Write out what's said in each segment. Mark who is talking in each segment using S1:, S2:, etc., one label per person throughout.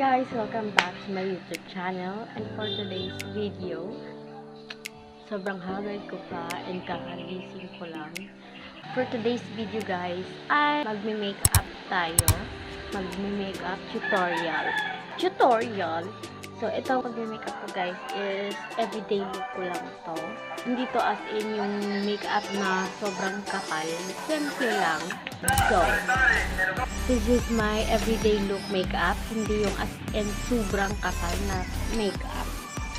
S1: guys! Welcome back to my YouTube channel, and for today's video, sobrang haggard ko pa and kakagising ko lang. For today's video guys, ay magme-makeup tayo. Magme-makeup tutorial. So, ito pag-makeup ko guys is everyday look ko lang to. Hindi to as in yung makeup na sobrang kapal. Simple lang. So, this is my everyday look makeup. Hindi yung as in sobrang kapal na makeup.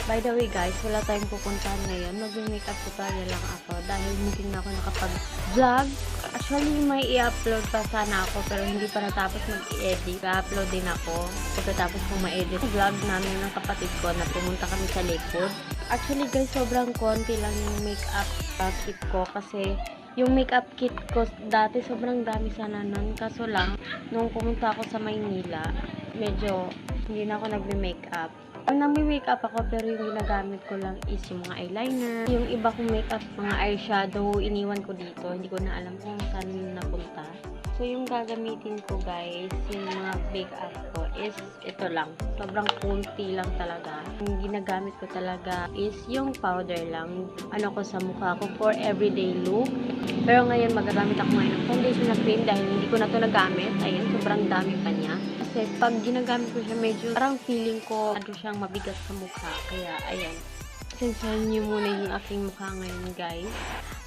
S1: By the way guys, wala tayong pupuntahan ngayon. Mag-makeup tutorial lang ako dahil hindi na ako nakapag-vlog. Actually, may i-upload pa sana ako pero hindi pa natapos mag-i-edit. I-upload din ako pagkatapos kong ma-edit. Vlog namin ng kapatid ko na pumunta kami sa likod. Actually guys, sobrang konti lang yung makeup kit ko kasi yung makeup kit ko dati sobrang dami sana nun. Kaso lang, nung pumunta ako sa Maynila, medyo hindi na ako nagme-makeup. Nagme-makeup ako pero yung ginagamit ko lang is yung mga eyeliner. Yung iba kong makeup, mga eyeshadow, iniwan ko dito. Hindi ko na alam kung saan yung napunta. So yung gagamitin ko guys, yung mga makeup ko is ito lang. Sobrang konti lang talaga. Yung ginagamit ko talaga is yung powder lang. Ano ko sa mukha ko for everyday look. Pero ngayon magagamit ako ngayon ng foundation na cream dahil hindi ko na to nagamit. Ayun, sobrang dami pa niya. Kasi pag ginagamit ko siya, medyo parang feeling ko ano siyang mabigat sa mukha. Kaya, ayan. Pasensyahan nyo muna yung aking mukha ngayon, guys.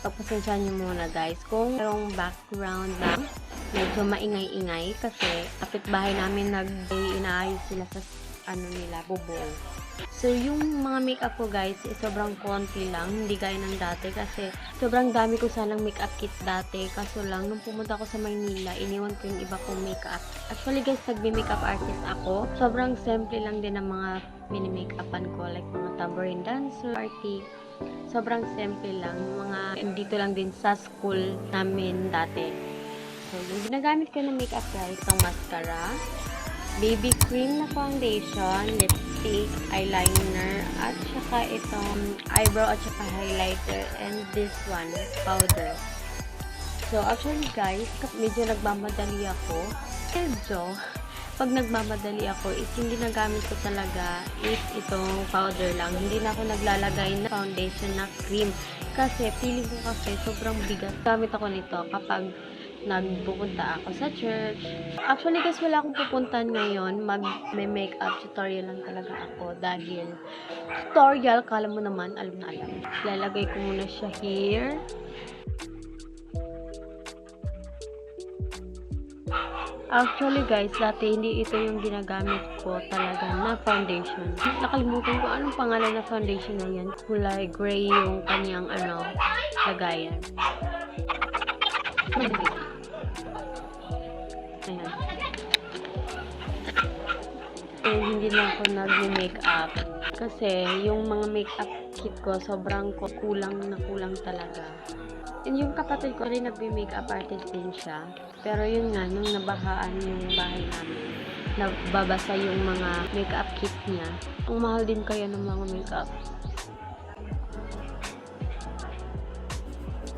S1: Pagpasensyahan nyo muna, guys. Kung merong background lang, medyo maingay-ingay. Kasi, kapitbahay namin inaayos sila sa nila, bubong. So, yung mga makeup ko guys, sobrang konti lang. Hindi gaya ng dati kasi sobrang dami ko sanang makeup kit dati. Kaso lang, nung pumunta ako sa Maynila, iniwan ko yung iba kong makeup. Actually guys, nagbe-makeup artist ako. Sobrang simple lang din ang mga mini-makeupan ko. Like mga tambourine dancer, party. Sobrang simple lang. Yung mga dito lang din sa school namin dati. So, yung ginagamit ko ng makeup guys, itong mascara, BB cream na foundation, lipstick, eyeliner, at saka itong eyebrow at saka highlighter, and this one, powder. So, actually guys, medyo nagmamadali ako. Pag nagmamadali ako, is yung ginagamit ko talaga is itong powder lang. Hindi na ako naglalagay na foundation na cream. Kasi, feeling ko kasi sobrang bigat. Gamit ako nito kapag nagpupunta ako sa church. Actually guys, wala akong pupuntahan ngayon. Mag-makeup tutorial lang talaga ako dahil tutorial, kala mo naman, alam na alam. Lalagay ko muna siya here. Actually guys, dati hindi ito yung ginagamit ko talaga na foundation. Nakalimutan ko anong pangalan na foundation na yan. Kulay gray yung kanyang lagayan. Ayan. And hindi na ako nag-makeup kasi yung mga makeup kit ko sobrang kulang na kulang talaga. And yung kapatid ko rin nag-makeup artist din siya. Pero yun nga, nung nabahaan yung bahay namin, nababasa yung mga makeup kit niya. Ang mahal din kaya ng mga makeup.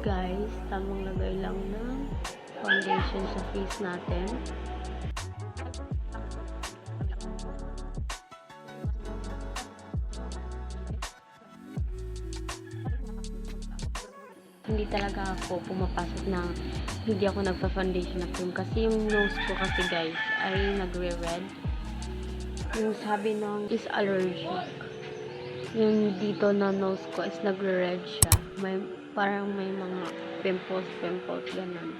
S1: Guys, tamang lagay lang ng foundation sa face natin. Hindi talaga ako pumapasok na hindi ako nagpa-foundation na cream kasi yung nose ko kasi guys ay nagre-red. Yung sabi nung is allergic. Yung dito na nose ko is nagre-red siya. Parang may mga pimples, ganun.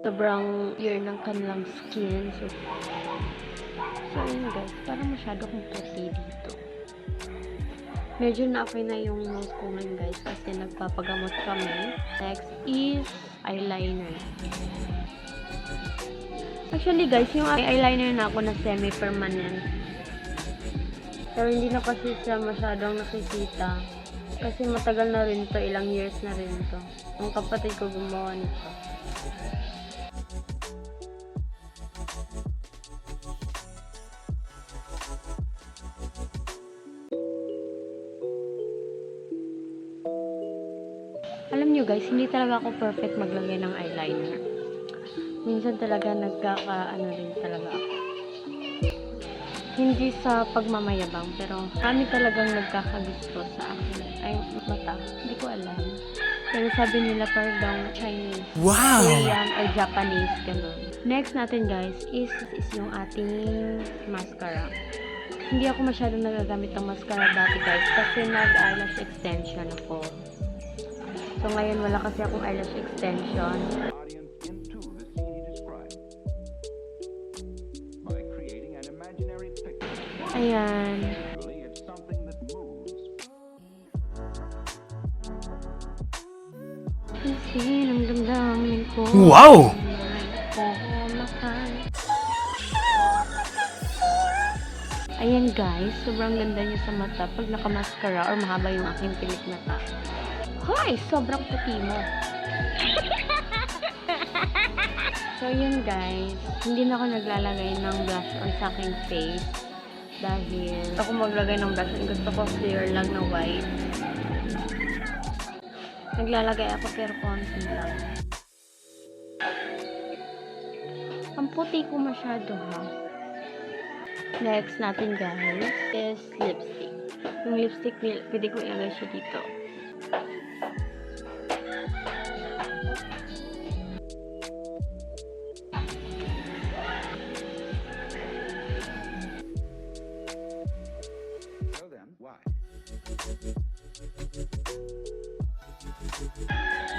S1: Sobrang clear ng kanilang skin. So yun guys, parang masyado kong puti dito. Medyo na-apply na yung nose ko ngayon guys kasi nagpapagamot kami. Next is eyeliner. Actually guys, yung eyeliner na ako na semi-permanent. Pero hindi na kasi siya masyadong nakikita. Kasi matagal na rin to, ilang years na rin to. Ang kapatid ko gumawa nito. Alam nyo guys, hindi talaga ako perfect maglagay ng eyeliner. Minsan talaga rin talaga ako. Hindi sa pagmamayabang, pero kami talagang nagkakagusto sa akin. Ay, mata. Hindi ko alam. Pero sabi nila parang daw Chinese, Korean, or Japanese, ganun. Next natin guys is yung ating mascara. Hindi ako masyadong nagagamit ng mascara dati guys kasi nag-eyelash extension ako. So ngayon wala kasi akong eyelash extension. Ayan. Kasi ang damdamin ko.
S2: Wow!
S1: Ayan guys, sobrang ganda niya sa mata pag naka-mascara or mahaba yung aking pilik mata. Hoy! Sobrang puti mo! So yun guys, hindi na ako naglalagay ng blush on sa aking face dahil ako maglagay ng blush on, gusto ko clear lang na white. Naglalagay ako pero konti lang. Ang puti ko masyado ha. Next natin guys is lipstick. Yung lipstick, pwede ko ilagay siya dito.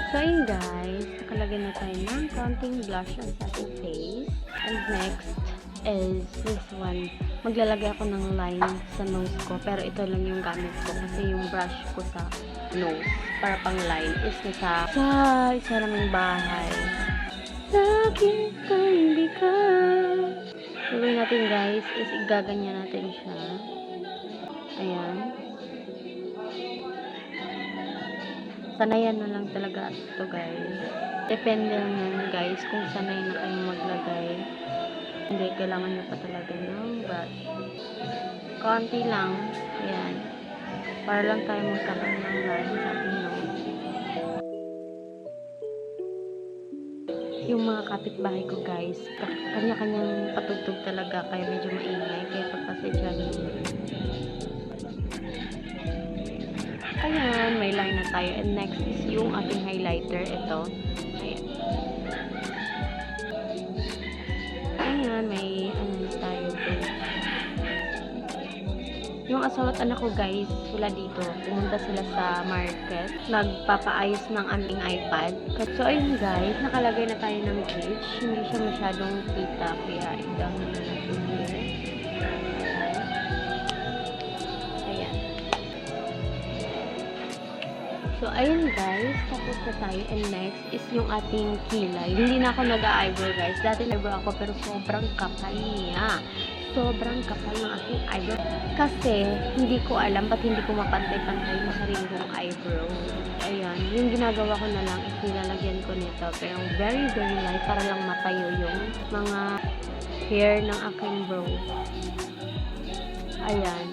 S1: So yun guys, nakalagay na tayo ng konting blush on sa ating face. And next is this one. Maglalagay ako ng line sa nose ko, pero ito lang yung gamit ko kasi yung brush ko sa nose para pang line is nasa sa isa namang bahay. Lagi kaibigan. Gawin natin guys is igaganyan natin siya. Ayan. Sanayan na lang talaga ito guys. Depende lang yan guys kung sanay na kayong maglagay. Hindi, kailangan nyo pa talaga ng brush. Konti lang. Ayan. Para lang tayo magkaroon ng line sa ating nose. Yung mga kapitbahay ko guys, kanya-kanyang patugtog talaga kaya medyo maingay. Kaya pagpasensya nyo. Ayan, may line na tayo. And next is yung ating highlighter. Ito. Ayan. Ayan, may ano na tayo. Yung asawa at anak ko guys, wala dito. Pumunta sila sa market. Nagpapaayos ng aming iPad. So ayun guys, nakalagay na tayo ng gauge. Hindi siya masyadong kita. Kaya idang na natin here. So, ayun guys, tapos na tayo. And next is yung ating kilay. Hindi na ako nag-eyebrow guys. Dati nag-eyebrow ako pero sobrang kapal niya. Sobrang kapal ng aking eyebrow. Kasi, hindi ko alam ba't hindi ko mapantay-pantay yung sarili kong eyebrow. Ayan, yung ginagawa ko na lang is nilalagyan ko nito. Pero very light para lang matayo yung mga hair ng aking brow. Ayan.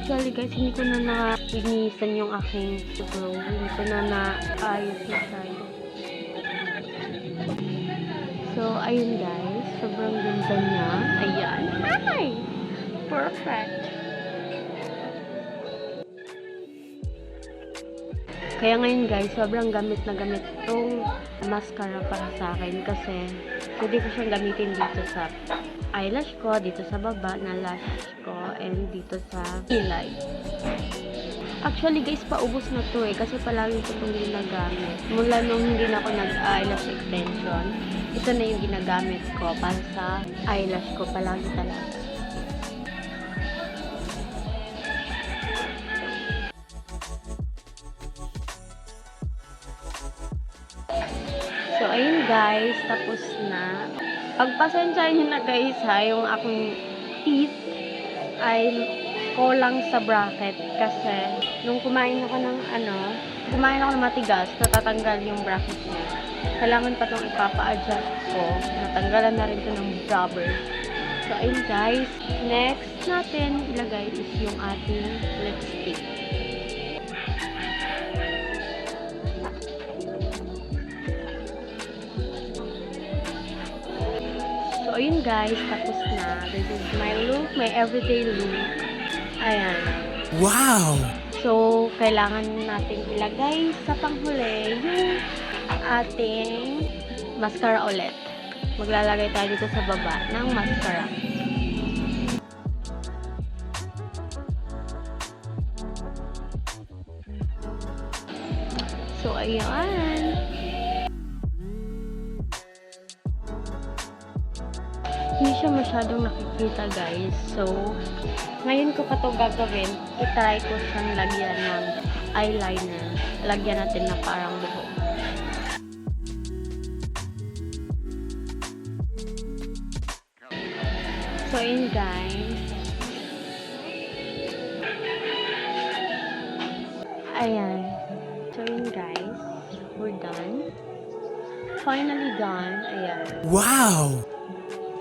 S1: Actually guys, hindi ko na na-linisan yung aking brow. Hindi ko na na-ayos masyado. So, ayun guys. Sobrang ganda niya. Ayan. Hi! Perfect! Kaya ngayon guys, sobrang gamit na gamit itong mascara para sa akin kasi pwede ko siyang gamitin dito sa eyelash ko, dito sa baba na lash ko, and dito sa kilay. Actually guys, paubos na to kasi palagi ko itong ginagamit. Mula nung hindi na ako nag-eyelash extension, ito na yung ginagamit ko para sa eyelash ko palagi talaga. So, ayun guys, tapos na. Pagpasensyahan nyo na guys ha, yung aking teeth ay kulang sa bracket kasi nung kumain ako ng matigas, natatanggal yung bracket niya. Kailangan pa itong ipapa-adjust ko. Natanggalan na rin ito ng rubber. So, ayun guys. Next natin ilagay is yung ating lipstick. So, So, ayun guys, tapos na. This is my look, my everyday look. Ayan.
S2: Wow!
S1: So, kailangan natin ilagay sa panghuli yung ating mascara ulit. Maglalagay tayo dito sa baba ng mascara. So, ayan. Hindi siya masyadong nakikita guys. So, ngayon ko pa ito gagawin. I-try ko siyang lagyan ng eyeliner. Lagyan natin na parang buhok. So, yun guys. Ayan. So, yun guys. We're done. Finally done. Ayan.
S2: Wow!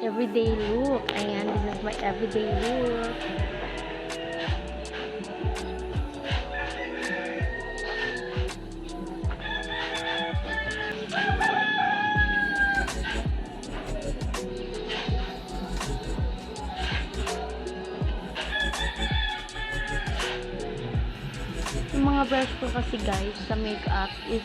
S1: Everyday look. Ayan, this is my everyday look. Yung mga brush ko kasi guys sa makeup is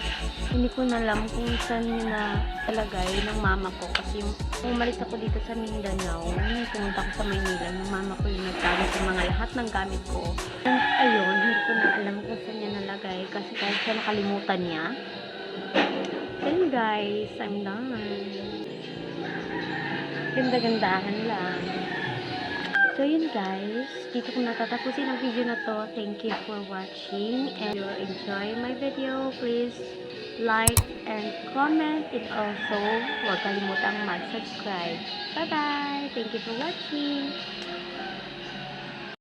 S1: hindi ko na alam kung saan yun na talagay ng mama ko kasi yung umalis ako dito sa Mindanao, pumunta ko sa Maynila, yung mama ko yung naggamit yung mga lahat ng gamit ko. And ayun, hindi ko na alam kung saan niya nalagay kasi kahit siya nakalimutan niya. Then guys, I'm done. Ganda-gandahan lang. So yun guys, dito ko natatapusin ang video na to. Thank you for watching, and if you enjoy my video, please like and comment, and also huwag kalimutang mag-subscribe. Bye bye! Thank you for watching!